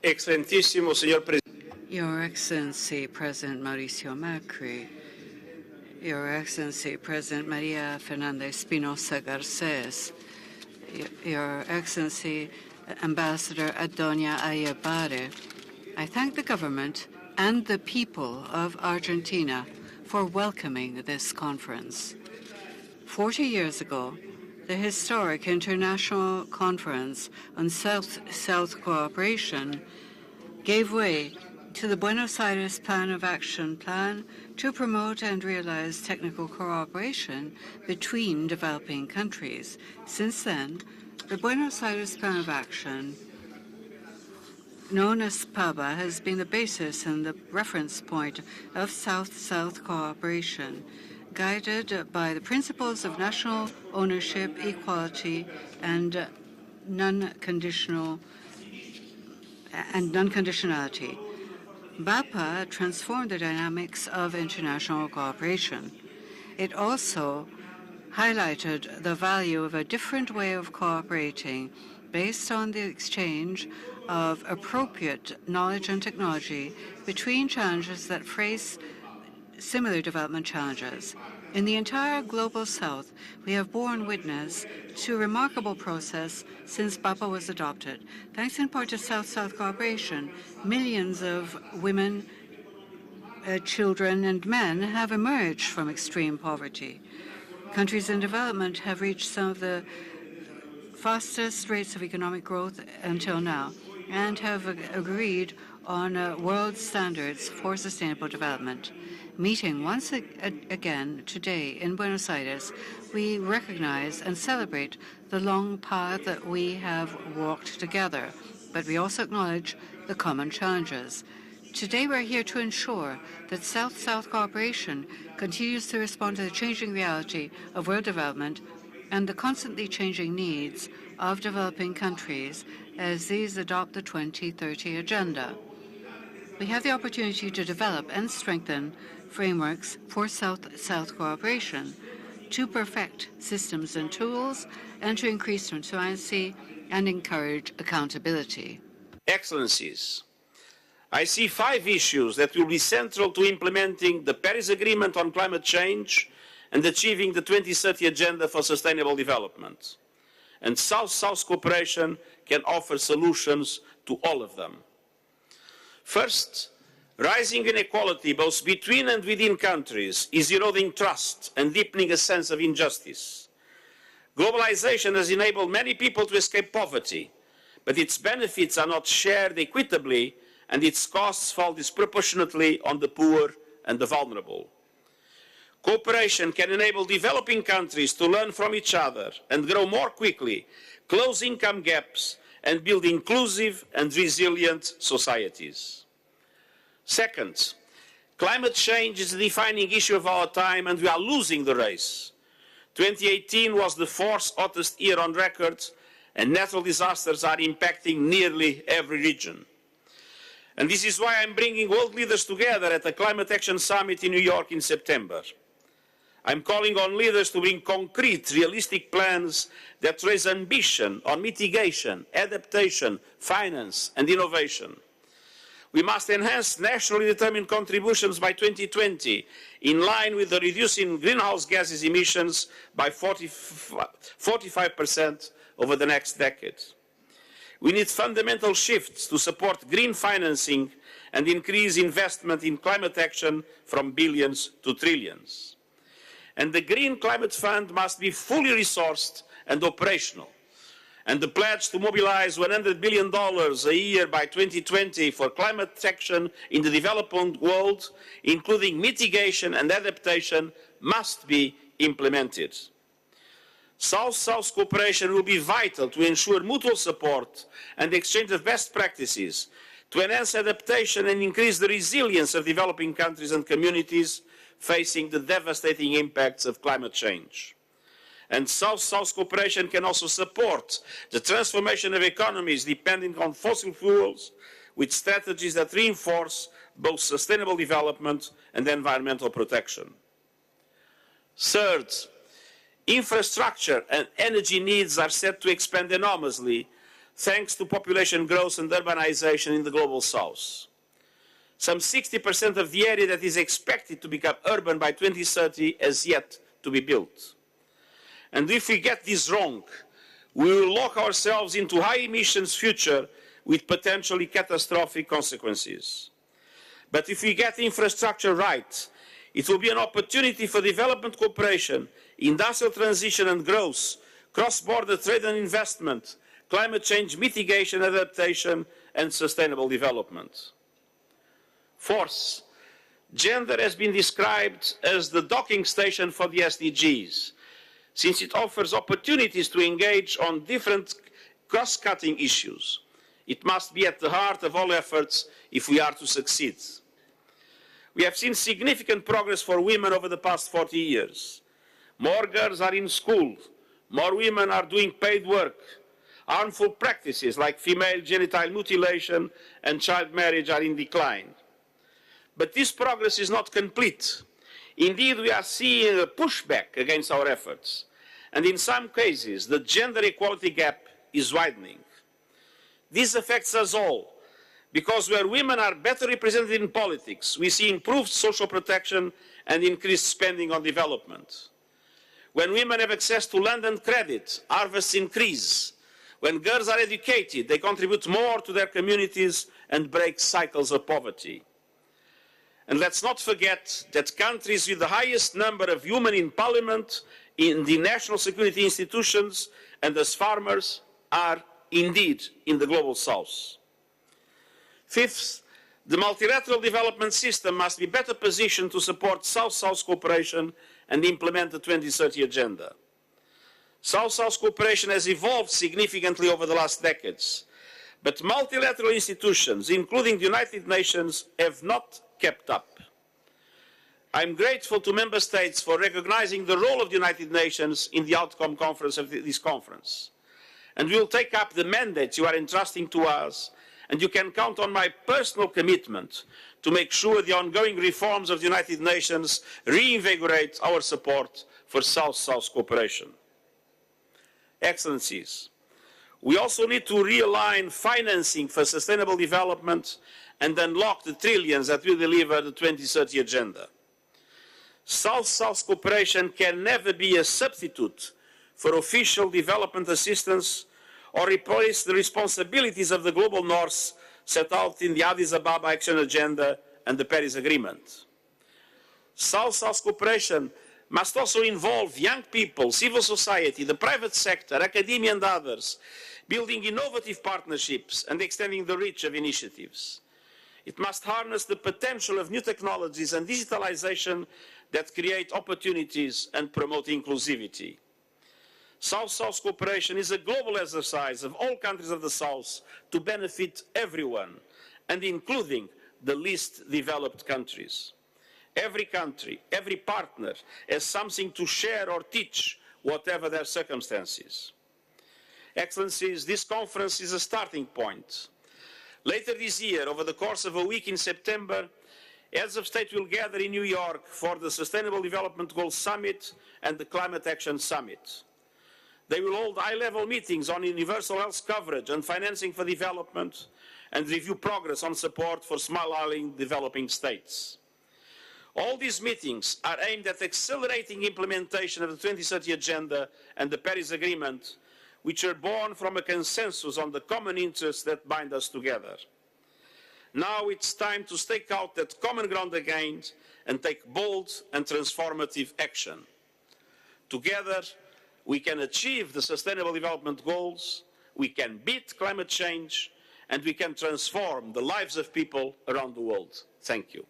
Excelentíssimo Senhor Presidente. Your Excellency, President Mauricio Macri, Your Excellency, President Maria Fernanda Espinosa Garcés, Your Excellency, Ambassador António Ayebare, I thank the government and the people of Argentina for welcoming this conference. 40 years ago, the historic International Conference on South-South Cooperation gave way to the Buenos Aires Plan of Action plan to promote and realize technical cooperation between developing countries. Since then, the Buenos Aires Plan of Action, known as PABA, has been the basis and the reference point of South-South cooperation, guided by the principles of national ownership, equality, and non-conditionality. BAPA transformed the dynamics of international cooperation. It also highlighted the value of a different way of cooperating based on the exchange of appropriate knowledge and technology between challenges that face similar development challenges. In the entire Global South, we have borne witness to a remarkable process since BAPA was adopted. Thanks in part to South-South cooperation, millions of women, children, and men have emerged from extreme poverty. Countries in development have reached some of the fastest rates of economic growth until now and have agreed on world standards for sustainable development. Meeting once again today in Buenos Aires, we recognize and celebrate the long path that we have walked together, but we also acknowledge the common challenges. Today, we're here to ensure that South-South cooperation continues to respond to the changing reality of world development and the constantly changing needs of developing countries as these adopt the 2030 Agenda. We have the opportunity to develop and strengthen frameworks for South-South cooperation, to perfect systems and tools, and to increase transparency and encourage accountability. Excellencies, I see 5 issues that will be central to implementing the Paris Agreement on climate change and achieving the 2030 Agenda for Sustainable Development. And South-South cooperation can offer solutions to all of them. First, rising inequality both between and within countries is eroding trust and deepening a sense of injustice. Globalization has enabled many people to escape poverty, but its benefits are not shared equitably and its costs fall disproportionately on the poor and the vulnerable. Cooperation can enable developing countries to learn from each other and grow more quickly, close income gaps, and build inclusive and resilient societies. Second, climate change is the defining issue of our time, and we are losing the race. 2018 was the 4th hottest year on record, and natural disasters are impacting nearly every region. And this is why I'm bringing world leaders together at the Climate Action Summit in New York in September. I'm calling on leaders to bring concrete, realistic plans that raise ambition on mitigation, adaptation, finance, and innovation. We must enhance nationally determined contributions by 2020, in line with the reducing greenhouse gases emissions by 45% over the next decade. We need fundamental shifts to support green financing and increase investment in climate action from billions to trillions. And the Green Climate Fund must be fully resourced and operational. And the pledge to mobilize $100 billion a year by 2020 for climate action in the developing world, including mitigation and adaptation, must be implemented. South-South cooperation will be vital to ensure mutual support and exchange of best practices, to enhance adaptation and increase the resilience of developing countries and communities facing the devastating impacts of climate change. And South-South cooperation can also support the transformation of economies depending on fossil fuels with strategies that reinforce both sustainable development and environmental protection. Third, infrastructure and energy needs are set to expand enormously, thanks to population growth and urbanization in the global south. Some 60% of the area that is expected to become urban by 2030 has yet to be built. And if we get this wrong, we will lock ourselves into a high emissions future with potentially catastrophic consequences. But if we get the infrastructure right, it will be an opportunity for development cooperation, industrial transition and growth, cross-border trade and investment, climate change mitigation, adaptation, and sustainable development. Fourth, gender has been described as the docking station for the SDGs, since it offers opportunities to engage on different cross-cutting issues. It must be at the heart of all efforts if we are to succeed. We have seen significant progress for women over the past 40 years. More girls are in school, more women are doing paid work. Harmful practices like female genital mutilation and child marriage are in decline. But this progress is not complete. Indeed, we are seeing a pushback against our efforts. And in some cases, the gender equality gap is widening. This affects us all, because where women are better represented in politics, we see improved social protection and increased spending on development. When women have access to land and credit, harvests increase. When girls are educated, they contribute more to their communities and break cycles of poverty. And let's not forget that countries with the highest number of women in parliament, in the national security institutions, and as farmers are indeed in the global south. Fifth, the multilateral development system must be better positioned to support South-South cooperation and implement the 2030 agenda. South-South cooperation has evolved significantly over the last decades, but multilateral institutions, including the United Nations, have not kept up. I am grateful to Member States for recognizing the role of the United Nations in the outcome conference of this conference. And we will take up the mandate you are entrusting to us, and you can count on my personal commitment to make sure the ongoing reforms of the United Nations reinvigorate our support for South-South cooperation. Excellencies, we also need to realign financing for sustainable development and unlock the trillions that will deliver the 2030 agenda. South-South cooperation can never be a substitute for official development assistance or replace the responsibilities of the global north set out in the Addis Ababa Action Agenda and the Paris Agreement. South-South cooperation must also involve young people, civil society, the private sector, academia and others, building innovative partnerships and extending the reach of initiatives. It must harness the potential of new technologies and digitalization that create opportunities and promote inclusivity. South-South cooperation is a global exercise of all countries of the South to benefit everyone, and including the least developed countries. Every country, every partner has something to share or teach, whatever their circumstances. Excellencies, this conference is a starting point. Later this year, over the course of a week in September, heads of state will gather in New York for the Sustainable Development Goals Summit and the Climate Action Summit. They will hold high-level meetings on universal health coverage and financing for development and review progress on support for small-island developing states. All these meetings are aimed at accelerating implementation of the 2030 Agenda and the Paris Agreement, which are born from a consensus on the common interests that bind us together. Now it's time to stake out that common ground again and take bold and transformative action. Together, we can achieve the Sustainable Development Goals, we can beat climate change, and we can transform the lives of people around the world. Thank you.